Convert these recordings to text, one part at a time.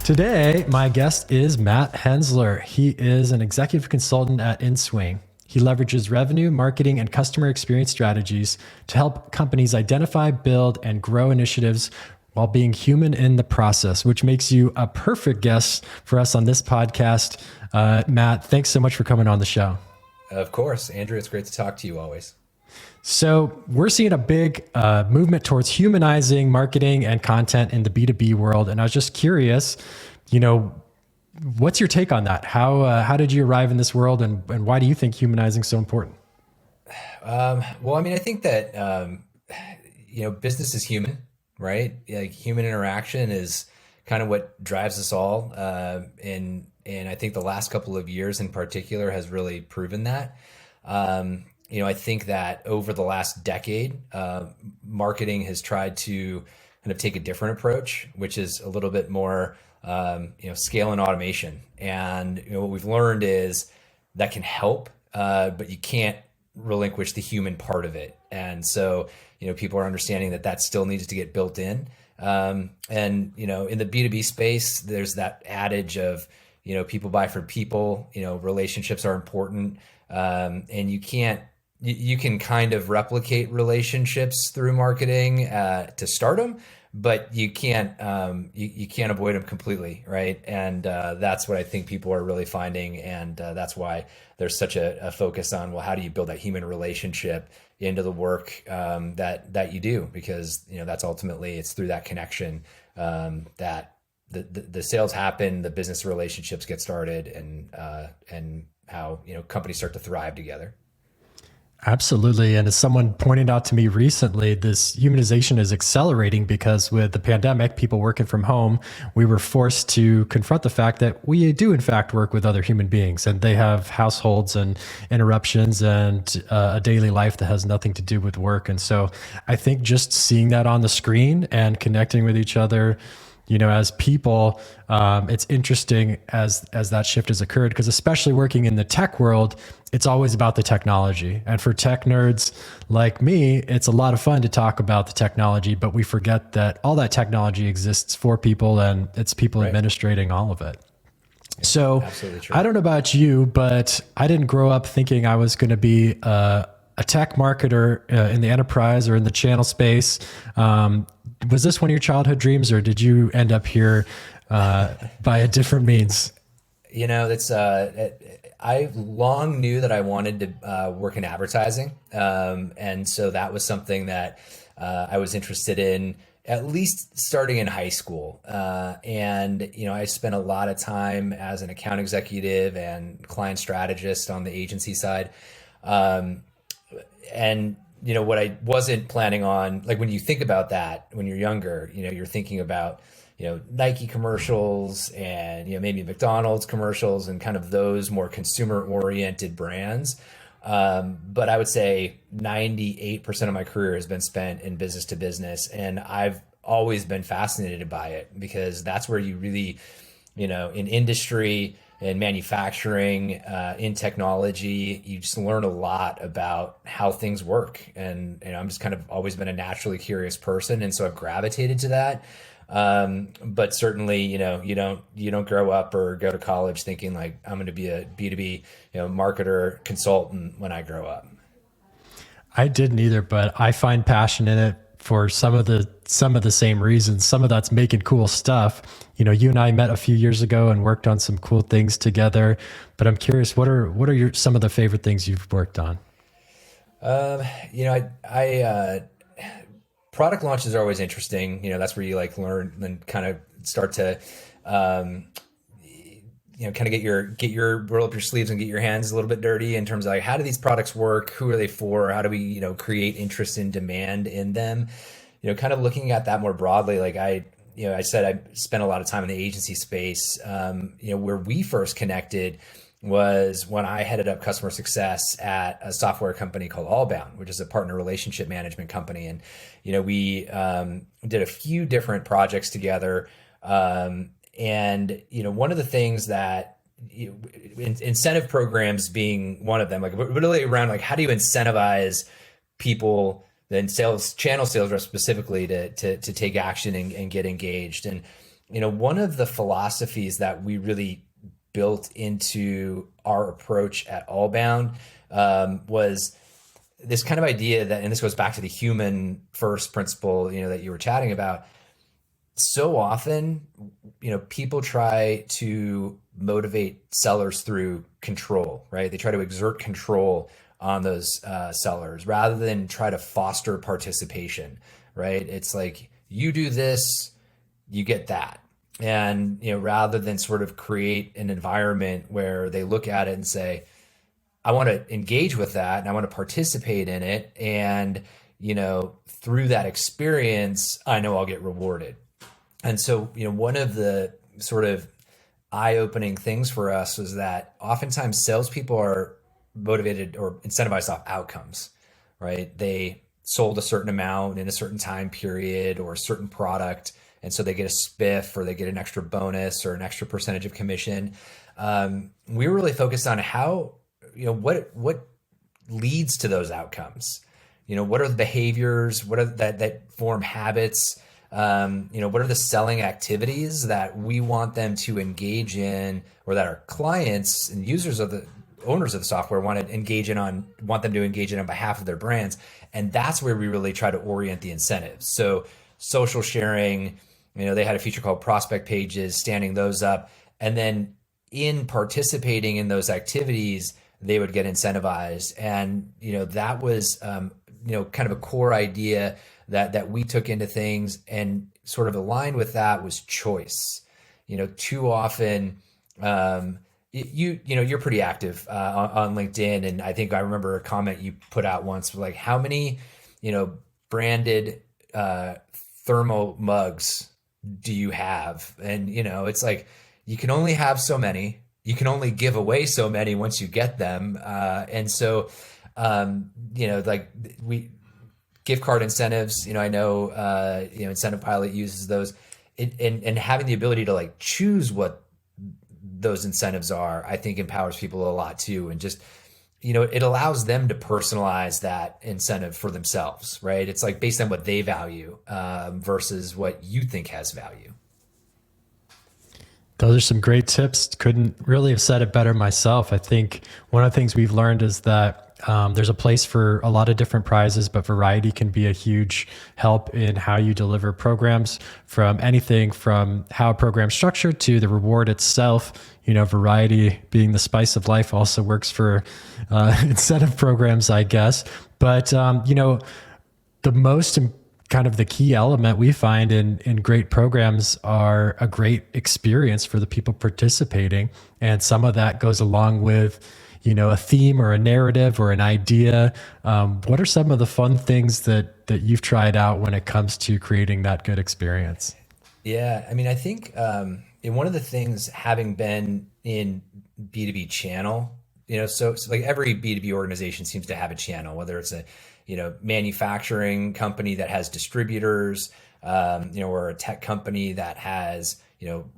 Today, my guest is Matt Hensler. He is an executive consultant at InSwing. He leverages revenue, marketing, and customer experience strategies to help companies identify, build, and grow initiatives while being human in the process, which makes you a perfect guest for us on this podcast. Matt, thanks so much for coming on the show. Of course, Andrew, it's great to talk to you always. So we're seeing a big movement towards humanizing marketing and content in the B2B world. And I was just curious, what's your take on that? How did you arrive in this world, and why do you think humanizing is so important? I think that, business is human, right? Like human interaction is kind of what drives us all. And I think the last couple of years in particular has really proven that. I think that over the last decade, marketing has tried to kind of take a different approach, which is a little bit more, scale and automation. And what we've learned is that can help, but you can't relinquish the human part of it. And so, people are understanding that still needs to get built in. In the B2B space, there's that adage of, people buy from people, relationships are important. And you can kind of replicate relationships through marketing to start them, but you can't avoid them completely, right? And that's what I think people are really finding, and that's why there's such a focus on, well, how do you build that human relationship into the work that you do? Because that's ultimately, it's through that connection that the sales happen, the business relationships get started, and how companies start to thrive together. Absolutely. And as someone pointed out to me recently, this humanization is accelerating because with the pandemic, people working from home, we were forced to confront the fact that we do in fact work with other human beings, and they have households and interruptions and a daily life that has nothing to do with work. And so I think just seeing that on the screen and connecting with each other, as people, it's interesting as that shift has occurred, because especially working in the tech world, it's always about the technology. And for tech nerds like me, it's a lot of fun to talk about the technology, but we forget that all that technology exists for people, and it's people administrating all of it. So I don't know about you, but I didn't grow up thinking I was going to be a tech marketer in the enterprise or in the channel space. Was this one of your childhood dreams, or did you end up here by a different means? I long knew that I wanted to work in advertising. And so that was something that I was interested in, at least starting in high school. I spent a lot of time as an account executive and client strategist on the agency side. What I wasn't planning on, like when you think about that, when you're younger, you're thinking about, Nike commercials and, maybe McDonald's commercials and kind of those more consumer oriented brands. But I would say 98% of my career has been spent in business to business. And I've always been fascinated by it, because that's where you really, in industry, in manufacturing, in technology, you just learn a lot about how things work. And I'm just kind of always been a naturally curious person, and so I've gravitated to that. But certainly, you don't grow up or go to college thinking like, I'm going to be a B2B, marketer consultant when I grow up. I didn't either, but I find passion in it for some of the same reasons. Some of that's making cool stuff. You and I met a few years ago and worked on some cool things together, but I'm curious, what are some of the favorite things you've worked on? Product launches are always interesting. That's where you learn and kind of start to, kind of roll up your sleeves and get your hands a little bit dirty in terms of how do these products work? Who are they for? How do we, create interest and demand in them? Kind of looking at that more broadly. I said I spent a lot of time in the agency space. Where we first connected was when I headed up customer success at a software company called Allbound, which is a partner relationship management company. And, we did a few different projects together. One of the things that incentive programs being one of them, really around how do you incentivize people, then channel sales reps specifically to take action and get engaged. And one of the philosophies that we really built into our approach at Allbound was this kind of idea that, and this goes back to the human first principle, that you were chatting about. So often, people try to motivate sellers through control, right? They try to exert control on those sellers rather than try to foster participation, right? It's like, you do this, you get that. And, rather than sort of create an environment where they look at it and say, I want to engage with that and I want to participate in it. And, through that experience, I know I'll get rewarded. And so, one of the sort of eye-opening things for us was that oftentimes salespeople are motivated or incentivized off outcomes, right? They sold a certain amount in a certain time period or a certain product, and so they get a spiff or they get an extra bonus or an extra percentage of commission. We were really focused on how, what leads to those outcomes. What are the behaviors? What are that form habits? What are the selling activities that we want them to engage in, or that our clients and users of the owners of the software want them to engage in on behalf of their brands. And that's where we really try to orient the incentives. So social sharing, they had a feature called prospect pages, standing those up. And then in participating in those activities, they would get incentivized. And, that was, kind of a core idea that we took into things, and sort of aligned with that was choice. Too often, you're pretty active on LinkedIn, and I think I remember a comment you put out once, like, how many, branded thermal mugs do you have? And it's like, you can only have so many. You can only give away so many once you get them, and so like we. Gift card incentives, I know, Incentive Pilot uses those, and having the ability to like choose what those incentives are, I think empowers people a lot too. And just, it allows them to personalize that incentive for themselves, right? It's like based on what they value versus what you think has value. Those are some great tips. Couldn't really have said it better myself. I think one of the things we've learned is that there's a place for a lot of different prizes, but variety can be a huge help in how you deliver programs, from anything from how a program's structured to the reward itself. Variety being the spice of life also works for incentive programs, I guess. But, the most kind of the key element we find in great programs are a great experience for the people participating. And some of that goes along with, a theme or a narrative or an idea. What are some of the fun things that you've tried out when it comes to creating that good experience? Yeah, I mean, I think one of the things, having been in B2B channel, so like every B2B organization seems to have a channel, whether it's a manufacturing company that has distributors, or a tech company that has,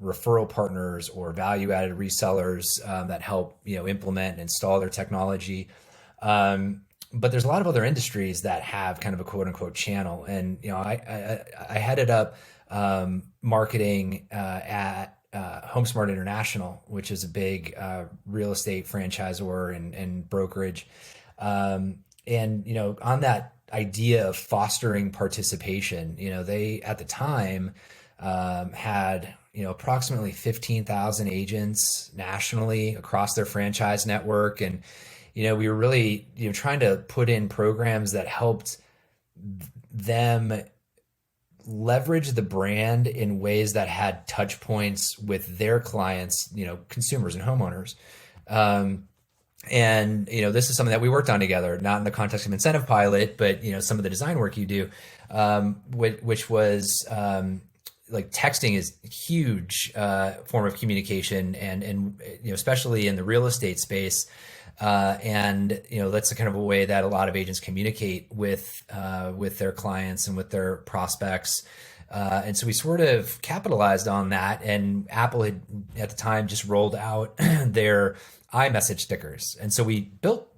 referral partners or value-added resellers that help, implement and install their technology. But there's a lot of other industries that have kind of a quote unquote channel. And, I headed up marketing at HomeSmart International, which is a big real estate franchisor and brokerage. And, on that idea of fostering participation, they at the time had, approximately 15,000 agents nationally across their franchise network. And, we were really, trying to put in programs that helped them leverage the brand in ways that had touch points with their clients, consumers and homeowners. And, this is something that we worked on together, not in the context of Incentive Pilot, but, some of the design work you do, which was like texting is a huge form of communication, and especially in the real estate space. And that's a kind of a way that a lot of agents communicate with their clients and with their prospects. And so we sort of capitalized on that, and Apple had at the time just rolled out their iMessage stickers. And so we built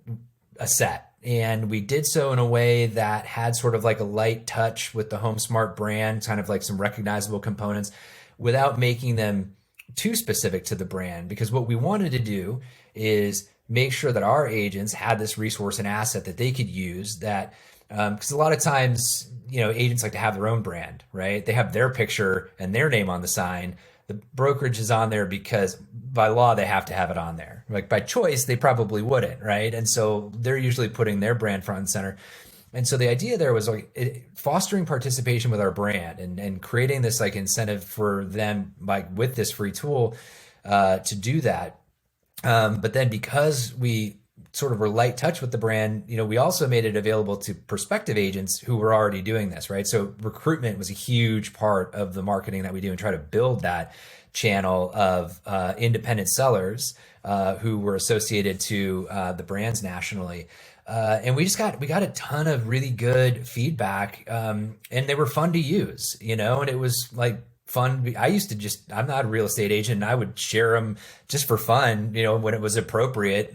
a set, and we did so in a way that had sort of like a light touch with the HomeSmart brand, kind of like some recognizable components, without making them too specific to the brand. Because what we wanted to do is make sure that our agents had this resource and asset that they could use, that because a lot of times, agents like to have their own brand, right? They have their picture and their name on the sign. The brokerage is on there because by law they have to have it on there. Like by choice, they probably wouldn't, right? And so they're usually putting their brand front and center. And so the idea there was like fostering participation with our brand and creating this like incentive for them, like with this free tool to do that. But then because we sort of were light touch with the brand, we also made it available to prospective agents who were already doing this, right? So recruitment was a huge part of the marketing that we do, and try to build that channel of independent sellers who were associated to the brands nationally. And we got a ton of really good feedback, and they were fun to use, and it was like fun. I'm not a real estate agent, and I would share them just for fun, when it was appropriate,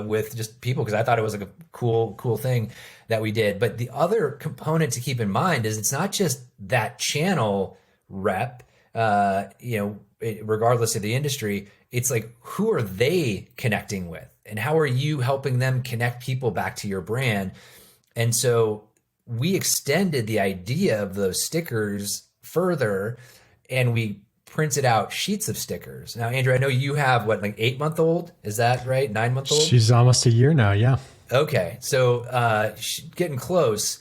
with just people, because I thought it was like a cool thing that we did. But the other component to keep in mind is it's not just that channel rep, regardless of the industry. It's like, who are they connecting with, and how are you helping them connect people back to your brand? And so we extended the idea of those stickers further, and we printed out sheets of stickers. Now, Andrew, I know you have like 8-month-old. Is that right? 9-month-old? She's almost a year now. Yeah. Okay. So getting close.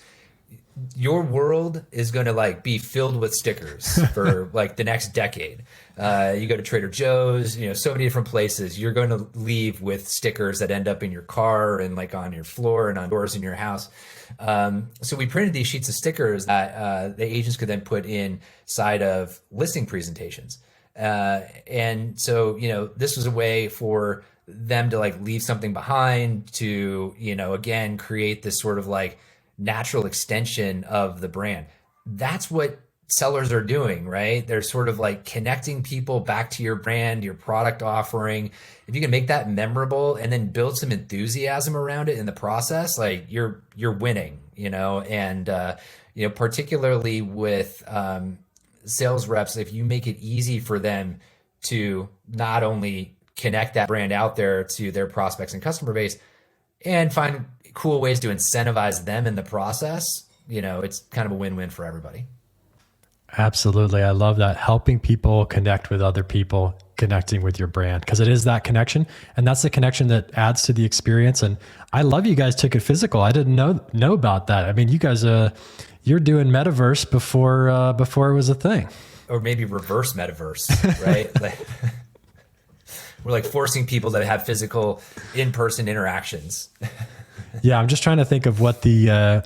Your world is going to like be filled with stickers for like the next decade. You go to Trader Joe's, so many different places. You're going to leave with stickers that end up in your car and like on your floor and on doors in your house. So we printed these sheets of stickers that the agents could then put inside of listing presentations. And so, this was a way for them to like leave something behind, to, again, create this sort of like natural extension of the brand. That's what sellers are doing, right? They're sort of like connecting people back to your brand, your product offering. If you can make that memorable and then build some enthusiasm around it in the process, like you're winning, and particularly with sales reps, if you make it easy for them to not only connect that brand out there to their prospects and customer base, and find cool ways to incentivize them in the process, it's kind of a win-win for everybody. Absolutely. I love that. Helping people connect with other people, connecting with your brand, because it is that connection. And that's the connection that adds to the experience. And I love you guys took it physical. I didn't know about that. I mean, you guys, you're doing Metaverse before it was a thing. Or maybe reverse Metaverse, right? We're like forcing people to have physical in-person interactions. Yeah, I'm just trying to think of what the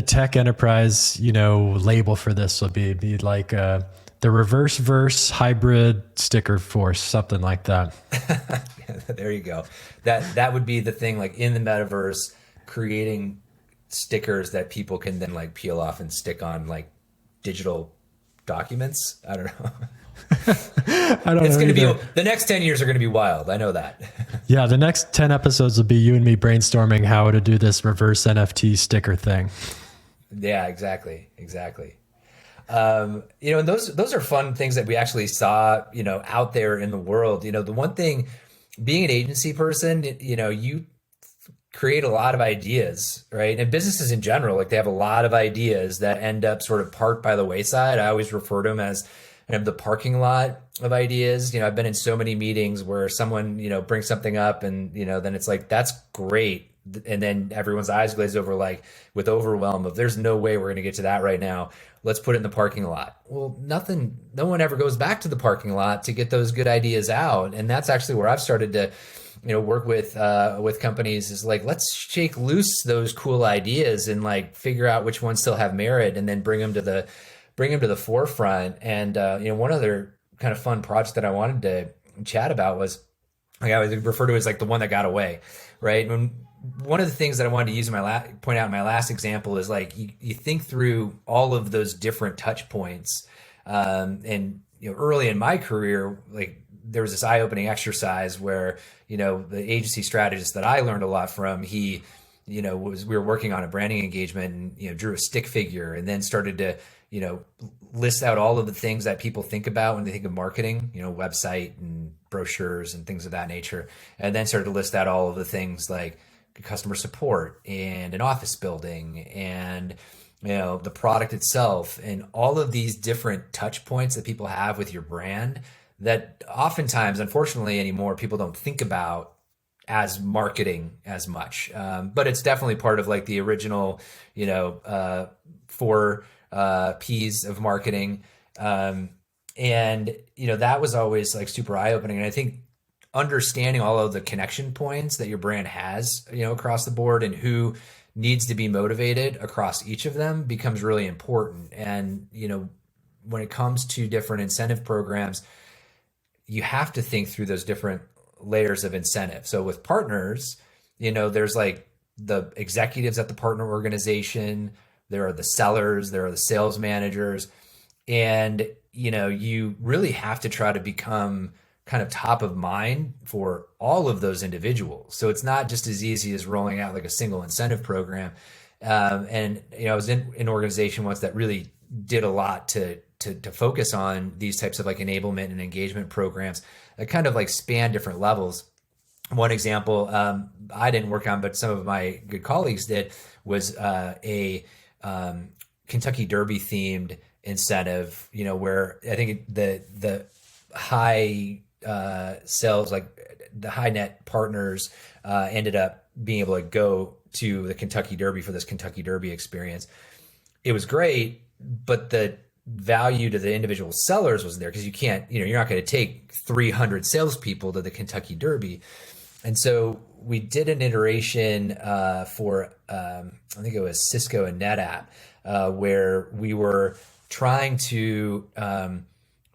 tech enterprise label for this will be. It'd be like the reverse verse hybrid sticker force, something like that. There you go. That would be the thing, like in the metaverse, creating stickers that people can then like peel off and stick on like digital documents. I don't know. It's going to be the next 10 years are going to be wild. I know that. Yeah, the next 10 episodes will be you and me brainstorming how to do this reverse NFT sticker thing. Yeah, exactly. And those are fun things that we actually saw, out there in the world. The one thing, being an agency person, you create a lot of ideas, right? And businesses in general, like they have a lot of ideas that end up sort of parked by the wayside. I always refer to them as the parking lot of ideas. I've been in so many meetings where someone, brings something up and, then it's like, that's great. And then everyone's eyes glaze over, like with overwhelm of there's no way we're going to get to that right now. Let's put it in the parking lot. Well, no one ever goes back to the parking lot to get those good ideas out. And that's actually where I've started to, work with companies, is like, let's shake loose those cool ideas and like figure out which ones still have merit and then bring them to the forefront. And, one other kind of fun project that I wanted to chat about was, like I would refer to as like the one that got away, right? One of the things that I wanted to use point out in my last example is like, you think through all of those different touch points. And, early in my career, like there was this eye-opening exercise where, the agency strategist that I learned a lot from, he we were working on a branding engagement and, drew a stick figure and then started to, list out all of the things that people think about when they think of marketing, website and brochures and things of that nature. And then started to list out all of the things like customer support and an office building and, the product itself and all of these different touch points that people have with your brand that oftentimes, unfortunately anymore, people don't think about as marketing as much. But it's definitely part of like the original, four P's of marketing. And, that was always like super eye-opening. And I think understanding all of the connection points that your brand has, across the board and who needs to be motivated across each of them becomes really important. And, when it comes to different incentive programs, you have to think through those different layers of incentive. So with partners, there's like the executives at the partner organization, there are the sellers, there are the sales managers, and, you really have to try to become kind of top of mind for all of those individuals. So it's not just as easy as rolling out like a single incentive program. And, I was in an organization once that really did a lot to focus on these types of like enablement and engagement programs that kind of like span different levels. One example I didn't work on, but some of my good colleagues did, was a Kentucky Derby themed incentive, where I think the high sales, like the high net partners ended up being able to go to the Kentucky Derby for this Kentucky Derby experience. It was great, but the value to the individual sellers wasn't there because you can't, you're not going to take 300 salespeople to the Kentucky Derby. And so we did an iteration for, I think it was Cisco and NetApp, where we were trying to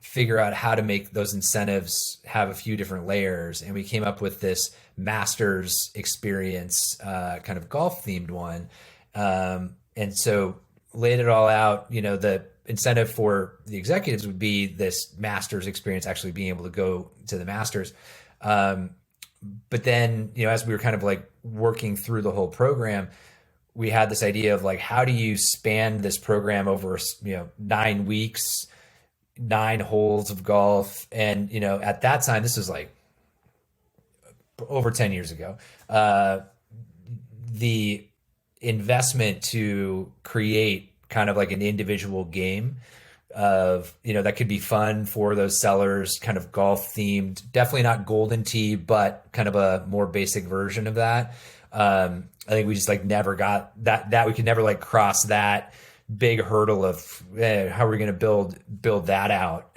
figure out how to make those incentives have a few different layers. And we came up with this Masters experience, kind of golf themed one. And so laid it all out, the incentive for the executives would be this Masters experience, actually being able to go to the Masters. But then, as we were kind of like working through the whole program, we had this idea of like, how do you span this program over, 9 weeks, 9 holes of golf? And, at that time, this was like over 10 years ago, the investment to create kind of like an individual game of, that could be fun for those sellers, kind of golf themed, definitely not golden tee, but kind of a more basic version of that. I think we just like never got that we could never like cross that big hurdle of how we're going to build that out.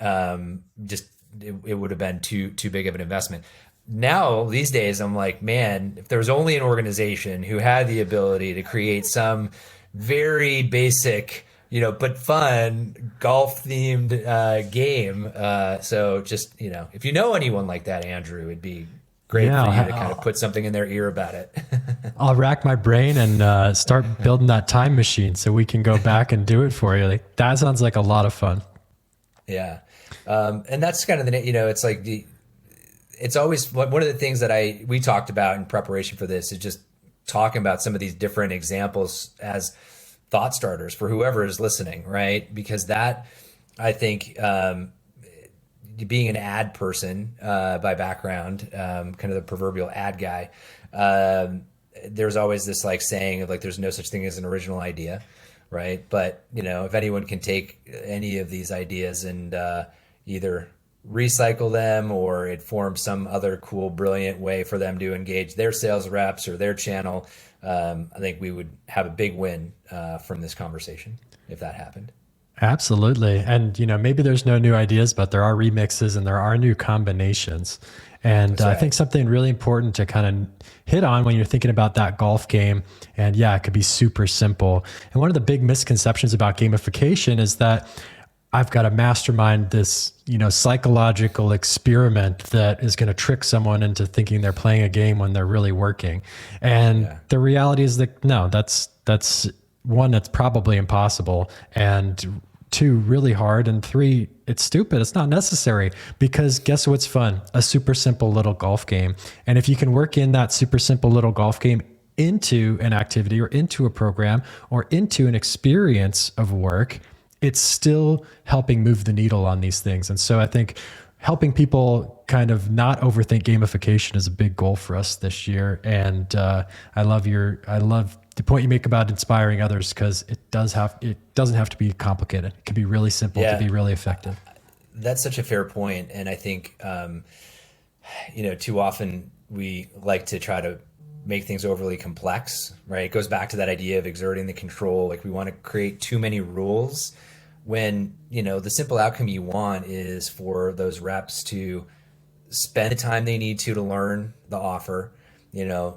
It would have been too big of an investment. Now these days I'm like, man, if there was only an organization who had the ability to create some very basic, but fun golf themed game. So just, if you know anyone like that, Andrew, it'd be great for you to kind of put something in their ear about it. I'll rack my brain and start building that time machine so we can go back and do it for you. Like, that sounds like a lot of fun. Yeah. And that's kind of it's like it's always one of the things that we talked about in preparation for this is just talking about some of these different examples as thought starters for whoever is listening, right? Because that, I think, being an ad person by background, kind of the proverbial ad guy, there's always this like saying of like, there's no such thing as an original idea, right? But, if anyone can take any of these ideas and either recycle them or it forms some other cool, brilliant way for them to engage their sales reps or their channel, I think we would have a big win from this conversation if that happened. Absolutely. And, maybe there's no new ideas, but there are remixes and there are new combinations. And I think something really important to kind of hit on when you're thinking about that golf game, and it could be super simple. And one of the big misconceptions about gamification is that I've got to mastermind this, psychological experiment that is going to trick someone into thinking they're playing a game when they're really working. And the reality is that, no, that's one, that's probably impossible. And 2, really hard. And 3, it's stupid. It's not necessary, because guess what's fun? A super simple little golf game. And if you can work in that super simple little golf game into an activity or into a program or into an experience of work, it's still helping move the needle on these things. And so I think helping people kind of not overthink gamification is a big goal for us this year. And I love the point you make about inspiring others, because it doesn't have to be complicated. It can be really simple to be really effective. That's such a fair point. And I think, too often we like to try to make things overly complex, right? It goes back to that idea of exerting the control. Like we want to create too many rules when, the simple outcome you want is for those reps to spend the time they need to learn the offer,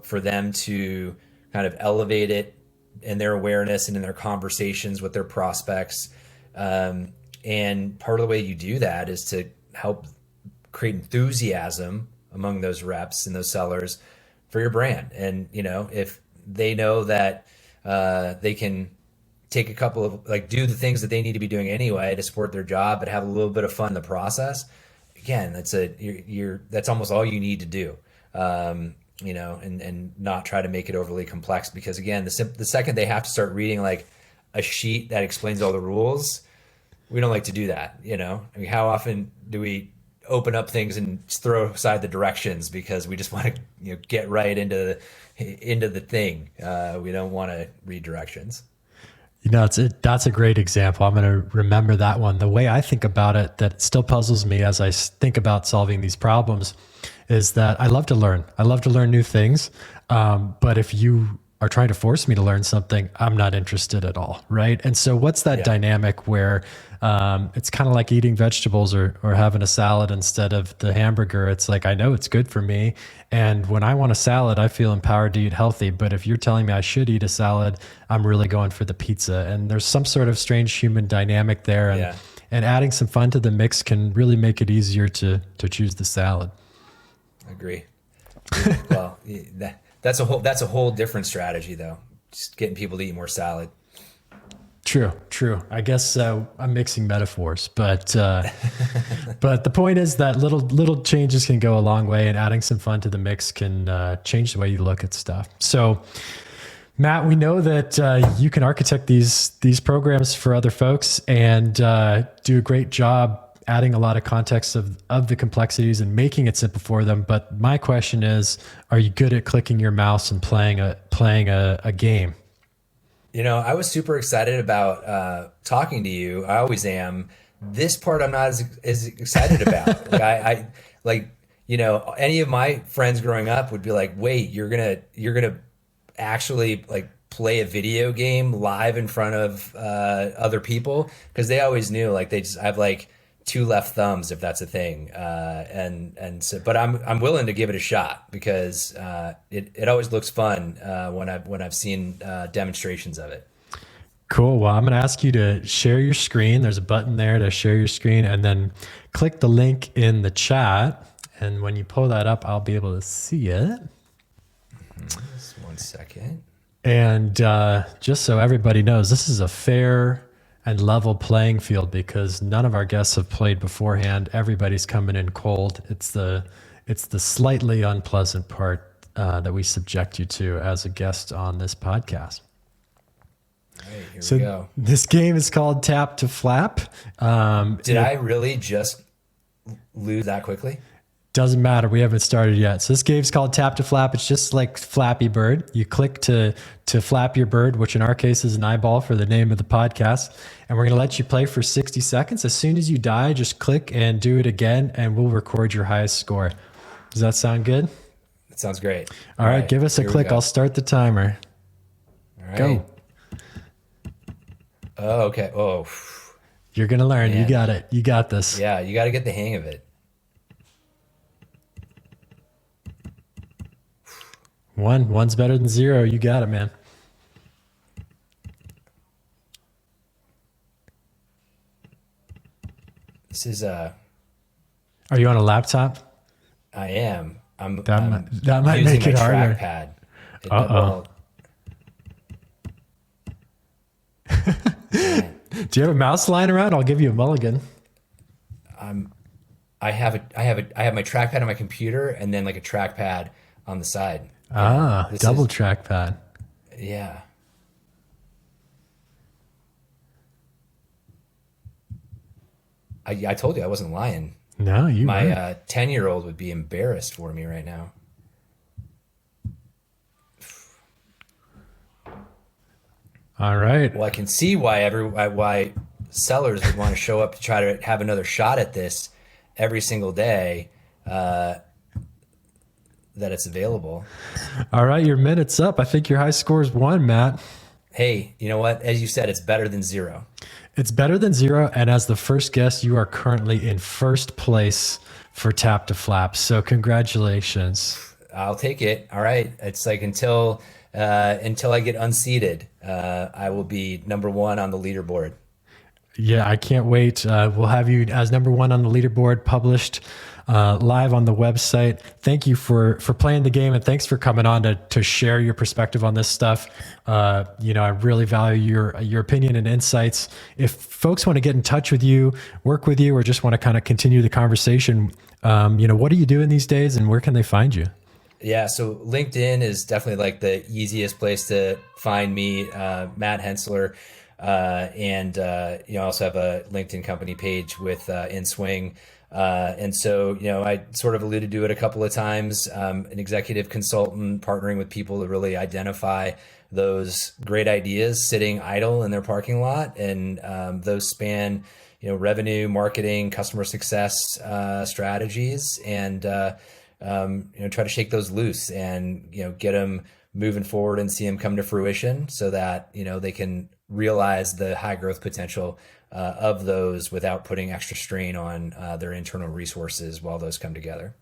for them to kind of elevate it in their awareness and in their conversations with their prospects. And part of the way you do that is to help create enthusiasm among those reps and those sellers for your brand. And, if they know that they can take a couple of, do the things that they need to be doing anyway to support their job, but have a little bit of fun in the process, again, that's almost all you need to do. And not try to make it overly complex, because again, the second they have to start reading like a sheet that explains all the rules, we don't like to do that. I mean, how often do we open up things and throw aside the directions because we just want to get right into the thing? We don't want to read directions. That's a great example. I'm going to remember that one. The way I think about it, that still puzzles me as I think about solving these problems, is that I love to learn. I love to learn new things. But if you are trying to force me to learn something, I'm not interested at all, right? And so what's that dynamic where it's kind of like eating vegetables or having a salad instead of the hamburger? It's like, I know it's good for me. And when I want a salad, I feel empowered to eat healthy. But if you're telling me I should eat a salad, I'm really going for the pizza. And there's some sort of strange human dynamic there. And adding some fun to the mix can really make it easier to choose the salad. Agree. Well, that's a whole different strategy, though. Just getting people to eat more salad. True. I guess I'm mixing metaphors, but the point is that little changes can go a long way, and adding some fun to the mix can change the way you look at stuff. So, Matt, we know that you can architect these programs for other folks and do a great job adding a lot of context of the complexities and making it simple for them. But my question is, are you good at clicking your mouse and playing a game? I was super excited about talking to you. I always am. This part I'm not as excited about. Any of my friends growing up would be like, wait, you're gonna actually play a video game live in front of other people? Because they always knew I have two left thumbs, if that's a thing. But I'm willing to give it a shot, because it always looks fun when I've seen demonstrations of it. Cool. Well, I'm going to ask you to share your screen. There's a button there to share your screen, and then click the link in the chat. And when you pull that up, I'll be able to see it. Just 1 second. And just so everybody knows, this is a fair and level playing field, because none of our guests have played beforehand. Everybody's coming in cold. It's the slightly unpleasant part that we subject you to as a guest on this podcast. All right, here we go. This game is called Tap to Flap. Did I really just lose that quickly? Doesn't matter. We haven't started yet. So this game's called Tap to Flap. It's just like Flappy Bird. You click to flap your bird, which in our case is an eyeball for the name of the podcast. And we're going to let you play for 60 seconds. As soon as you die, just click and do it again, and we'll record your highest score. Does that sound good? That sounds great. All right, give us a click. I'll start the timer. All right. Go. Oh, okay. Oh. You're going to learn. Man. You got it. You got this. Yeah, you got to get the hang of it. One's better than zero. You got it, man. This is Are you on a laptop? I am. That might make it harder. Trackpad. Do you have a mouse lying around? I'll give you a mulligan. I have my trackpad on my computer, and then a trackpad on the side. Ah, This double is, trackpad. yeah. I told you I wasn't lying. No, you My weren't. 10-year-old would be embarrassed for me right now. All right. Well, I can see why sellers would want to show up to try to have another shot at this every single day that it's available. All right, your minute's up. I think your high score is 1, Matt. Hey, you know what? As you said, it's better than zero. It's better than 0. And as the first guest, you are currently in first place for Tap to Flap. So congratulations. I'll take it. All right. It's like until I get unseated, I will be number one on the leaderboard. Yeah, I can't wait. We'll have you as number 1 on the leaderboard, published live on the website. Thank you for playing the game, and thanks for coming on to share your perspective on this stuff. I really value your opinion and insights. If folks want to get in touch with you, work with you, or just want to kind of continue the conversation, what are you doing these days, and where can they find you? Yeah, so LinkedIn is definitely like the easiest place to find me, Matt Hensler. And I also have a LinkedIn company page with In Swing. And so, I sort of alluded to it a couple of times. An executive consultant partnering with people to really identify those great ideas sitting idle in their parking lot. And those span, revenue, marketing, customer success strategies, and try to shake those loose and get them moving forward and see them come to fruition, so that they can realize the high growth potential of those without putting extra strain on their internal resources while those come together.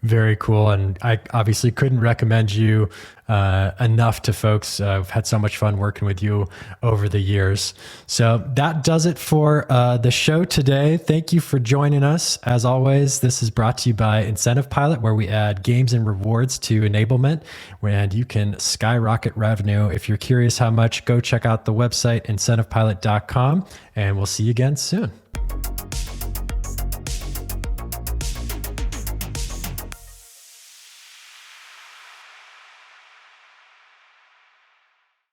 Very cool. And I obviously couldn't recommend you enough to folks. I've had so much fun working with you over the years. So that does it for the show today. Thank you for joining us. As always, this is brought to you by Incentive Pilot, where we add games and rewards to enablement, and you can skyrocket revenue. If you're curious how much, go check out the website, incentivepilot.com, and we'll see you again soon.